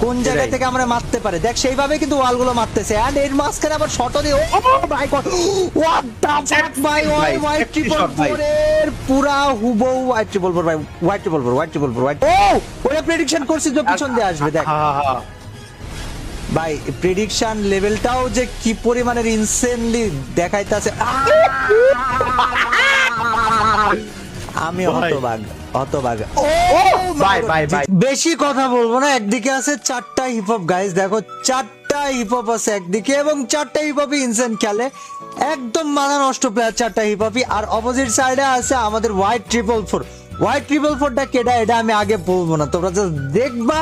কোন জায়গা থেকে আমরা মারতে পারে দেখ, সেইভাবে কিন্তু ওয়ালগুলো মারতেছে। এন্ড এর মাঝখানে আবার শটও দিয়ে ও মাই গড হোয়াট দ্য ফাক ভাই, ওয়াই ট্রিপল ফোর এর পুরা হুবহু ওয়াই ট্রিপল ফোর ভাই, ওয়াই ট্রিপল ফোর ও ওরা প্রেডিকশন করছে যে পিছন দিয়ে আসবে। দেখ ভাই প্রেডিকশন লেভেলটাও যে কি পরিমাণের ইনসেনলি দেখাইতেছে। আমি হতবাগ ও ভাই ভাই ভাই বেশি কথা বলবো না। একদিকে আছে 4টা হিপ হপ গাইস, দেখো 4টা হিপ হপ আছে একদিকে, এবং 4টা হিপ হপই ইনসেন খেলে, একদম মাথা নষ্ট প্লেয়ার 4টা হিপ হপই। আর অপোজিট সাইডে আছে আমাদের হোয়াইট ট্রিপল ফোরটা কেডা এটা আমি আগে বলবো না, তোমরা জাস্ট দেখবা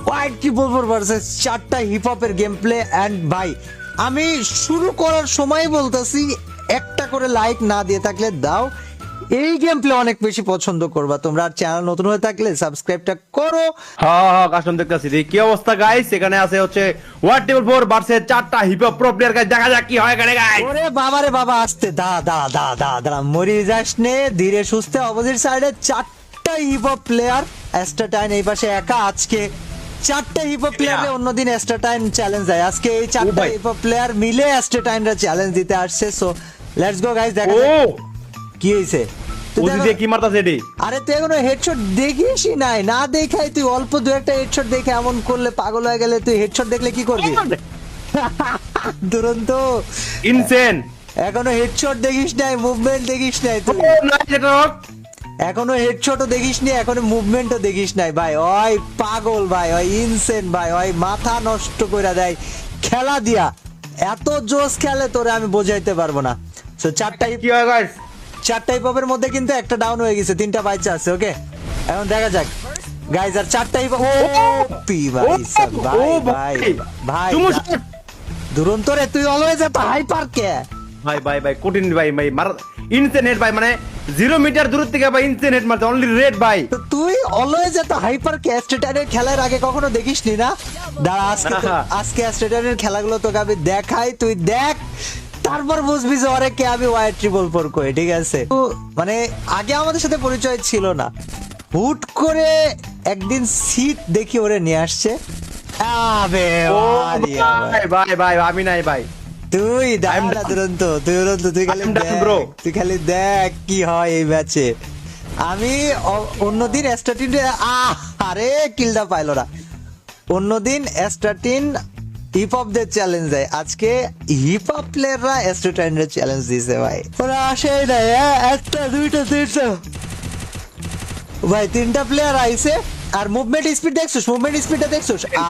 হোয়াইট ট্রিপল ফোর ভার্সেস 4টা হিপ হপের গেম প্লে। এন্ড ভাই আমি শুরু করার সময় বলতেছি একটা করে লাইক না দিয়ে থাকলে দাও, এই গেম প্লে অনেক বেশি পছন্দ করবা তোমরা। আর চ্যানেল নতুন হয়ে থাকলে সাবস্ক্রাইবটা করো। হ্যাঁ কাস্টম দেখতেছি কি অবস্থা গাইস। এখানে আছে হচ্ছে ওয়াট টেবিল 4 ভার্সেস 4টা hip hop pro player guys, দেখা যাক কি হয় এখানে গাইস। ওরে বাবা রে বাবা, আসতে দা মরি যাস নে, ধীরে সুস্থে। অপোজিট সাইডে 4টা হিপ হপ প্লেয়ার, অ্যাস্টাটাইন এই পাশে একা। আজকে 4টা হিপ হপ প্লেয়ারে অন্যদিন অ্যাস্টাটাইন চ্যালেঞ্জ দেয়, আজকে এই 4টা হিপ হপ প্লেয়ার মিলে অ্যাস্টাটাইনরা চ্যালেঞ্জ দিতে আসছে। সো লেটস গো গাইস, দেখা যাক কি হইছে। ওদিকে কি মারতাছে এডি? আরে তুই এখনো হেডশট দেখিসই নাই, না দেখাই তুই অল্প দু একটা হেডশট দেখে এমন করলে পাগল হয়ে গেলে তুই হেডশট দেখলে কি করবি? দুরন্ত ইনসেন এখনো হেডশট দেখিস নাই, মুভমেন্ট দেখিস নাই তুই, এখনো হেডশটও দেখিস নি, এখনো মুভমেন্টও দেখিস নাই ভাই। ওই পাগল ভাই, ওই ইনসেন ভাই, ওই মাথা নষ্ট করে দেয় খেলা দিয়া, এত জোস খেলে তোরে আমি বোঝাইতে পারবো না। সো 4টা কি হয় গাইস? 4টা হিপ হপের মধ্যে কিন্তু একটা ডাউন হয়ে গেছে, 3টা বাচ্চা আছে। ওকে এখন দেখা যাক গাইস, আর 4টা হিপ ও পি ভাই সব ভাই দুরন্ত রে, তুই অলওয়েজ এত হাইপার কে ভাই কঠিন ভাই মার ইনসেন হেড ভাই, মানে 0 মিটার দূর থেকে ভাই ইনসেন হেড মারতে অনলি রেড ভাই। তো তুই অলওয়েজ এত হাইপার কে স্টেটারের খেলার আগে কখনো দেখিসনি না? দাঁড়া আজকে স্টেটারের খেলাগুলো তোকে আমি দেখাই, তুই দেখ, তারপর বুঝবি যে ওরে কে আমি ওয়াই ট্রিপল ফোর কই, ঠিক আছে? মানে আগে আমাদের সাথে পরিচয় ছিল না, হুট করে একদিন সিট দেখি ওরে নিয়ে আসছে। আবে ভাই আমি নাই ভাই, তুই দাঁড়া দুরন্ত, তুই খালি দেখ কি হয় এই ম্যাচে। আমি অন্যদিন অ্যাস্টাটিন আরে কিলটা পাইলো না, অন্যদিন অ্যাস্টাটিন হিপ হপ দের চ্যালেঞ্জ দেয়, আজকে হিপ হপ প্লেয়াররা অ্যাস্টাটিনের চ্যালেঞ্জ দিছে ভাই। ওরা আসেই নাই, একটা দুইটা তিনটা ভাই, 3টা প্লেয়ার আইছে। আর মুভমেন্ট স্পিড দেখছোস, মুভমেন্ট স্পিডটা দেখছোস?